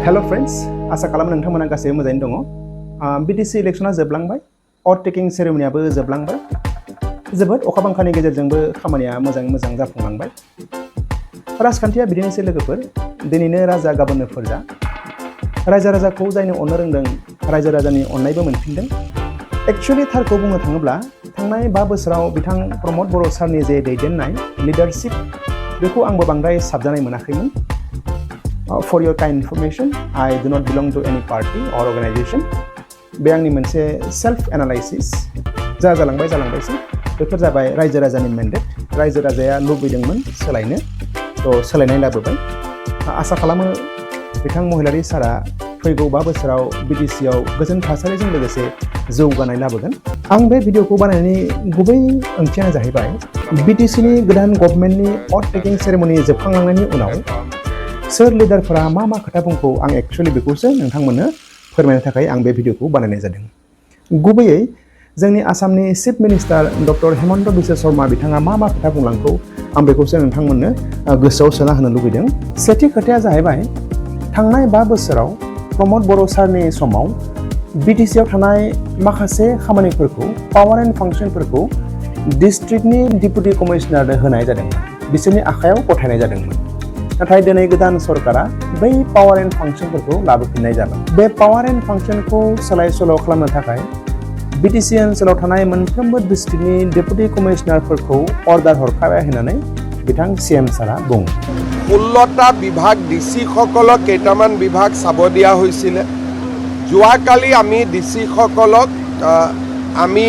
Hello friends, आसा खालामो नोंथांमोना गासैबो मोजाङैनो दङ। BTC इलेक्शना जोबलांबाय, अट टेकिं सेरेमनियाबो जोबलांबाय। जोबोद अखा बांखानि गेजेरजोंबो खामानिया मोजाङै मोजां जाफुंलांबाय। राजखान्थिया बिदिनोसै लोगोफोर, दिनैनो राजा गाबोननो फोरजा। रायजो राजाखौ जायनो अननो रोंदों, रायजो राजानि अननायबो मोनफिनदों। एक्चुअली थारखौ बुंनो थाङोब्ला थांनाय 5 बोसोराव बिथां प्रमद बर' सारनि जे दैदेननाय लिडारशिप बेखौ आंबो बांद्राय साबजानाय मोनाखैमोन। For your kind information, I do not belong to any party or organization. बे आंनि मोनसे सेल्फ एनालाइसिस जालांबायसै बेफोर जाबाय रायजो राजानि मेन्डेट। रायजो राजाया लुबैदोंमोन सोलायनो, सोलायनाय लाबोबाय। आसा खालामो बिथां महिलारी सारा फैगौ 5 बोसोराव BTCआव गोजोन थासारिजों लोगोसे जौगानाय लाबोगोन। आं बे भिडिअखौ बानायनायनि गुबै ओंथियानो जाहैबाय BTCनि गोदान गभर्नमेन्टनि अट टेकिं सेरेमनि जोबखांलांनायनि उनाव सोर लिडारफोरा मा खोथा बुंखौ आं एक्चुअली बेखौसो नोंथांमोननो फोरमायनो थाखाय आं बे भिडिअखौ बानायनाय जादों। गुबैयै जोंनि आसामनि chief minister doctor Hemant Biswa Sharma बिथाङा मा खोथा बुंलांखौ आं बेखौसो नोंथांमोननो गोसोआव सोना होनो लुबैदों। सेथि खोथाया जाहैबाय थांनाय 5 बोसोराव प्रमद बर' सारनि समाव BTCआव थानाय माखासे खामानिफोरखौ पावार एन्ड फांसनफोरखौ डिस्ट्रिक्टनि डिपुटि कमिशनारनो होनाय जादोंमोन, बिसोरनि आखायाव गथायनाय जादोंमोन। नाथाय दिनै गोदान सरकारा बै पावार एन्ड फांसनफोरखौ लाबोफिननाय जाबाय। बे पावार एन्ड फांसनखौ सोलाय सोल' खालामनो थाखाय BTC ओनसोलाव थानाय मोनफ्रोमबो डिस्ट्रिक्टनि डेपुटि कमिशनारफोरखौ अर्डार हरखाबाय होननानै बिथां CM सारा बुङो। 16টা বিভাগ ডিসি সকলক কেইটামান বিভাগ চাব দিয়া হৈছিলে। যোৱাকালি আমি ডিসি সকলক আমি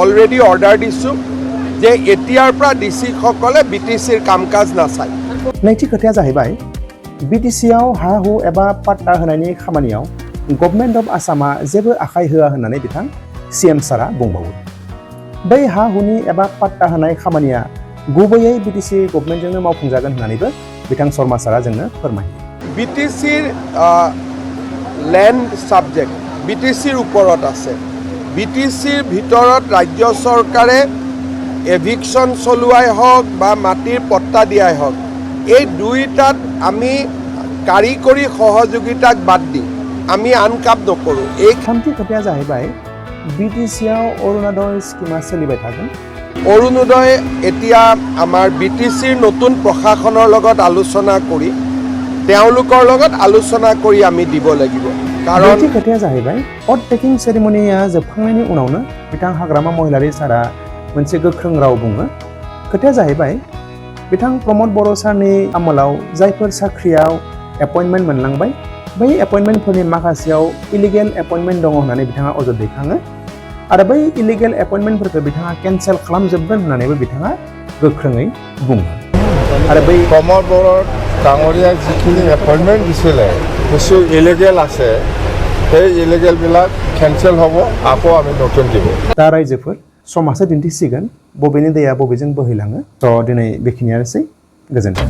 অলৰেডি অৰ্ডাৰ দিছোঁ যে এতিয়াৰ পৰা ডিসি সকলে BTCৰ কাম-কাজ নাচায়। नैथि खोथाया जाहैबाय BTCआव हा-हु एबा पाट्टा होनायनि खामानियाव गभर्नमेन्ट अफ आसामा जेबो आखाइ होआ होननानै बिथां CM सारा बुंबावो। बै हा-हुनि एबा पाट्टा होनाय खामानिया गुबैयै BTC गभर्नमेन्टजोंनो मावफुंजागोन होननानैबो बिथां शर्मा सारा जोंनो फोरमायो। BTCৰ লেণ্ড সাবজেক্ট BTCৰ ওপৰত আছে। BTCৰ ভিতৰত ৰাজ্য চৰকাৰে এভিকশ্যন চলোৱাই হওক বা মাটিৰ পট্টা দিয়াই হওক, এই দুইটাত আমি কাৰিকৰী সহযোগিতাক বাদ দি আমি আন কাম নকৰোঁ। এই थामथि खोथाया जाहैबाय BTCआव अरुणोदय स्किमा सोलिबाय थागोन। অৰুণোদয় এতিয়া আমাৰ BTCৰ নতুন প্ৰশাসনৰ লগত আলোচনা কৰি তেওঁলোকৰ লগত আলোচনা কৰি আমি দিব লাগিব। কাৰণ नैथि खोथाया जाहैबाय अट टेकिं सेरेमनिया जोबखांनायनि उनावनो बिथां हाग्रामा महिलारी सारा मोनसे गोख्रों राव बुङो। खोथाया जाहैबाय बिथां प्रमद बर' सारनि आमोलाव जायफोर साख्रियाव एपइन्टमेन्ट मोनलांबाय, बै एपइन्टमेन्टफोरनि माखासेयाव इलिगेल एपइन्टमेन्ट दङ होननानै बिथाङा अजद दैखाङो आरो बै इलिगेल एपइन्टमेन्टफोरखौ बिथाङा केन्सेल खालामजोबगोन होननानैबो बिथाङा गोख्रोङै बुङो। आरो बै प्रमद बर' डाঙৰীয়া যিখিনি एपइन्टमेन्ट দিছিলে কিছু ইলিগেল আছে, সেই ইলিগেলবিলাক কেনसेल হ'ব, আকৌ আমি নতুন দিব। दा रायजोफोर समासो दिन्थिसिगोन बबेनि दैया बबेजों बोहैलाङो। दिनै बेखिनियानोसै, गोजोन्थों।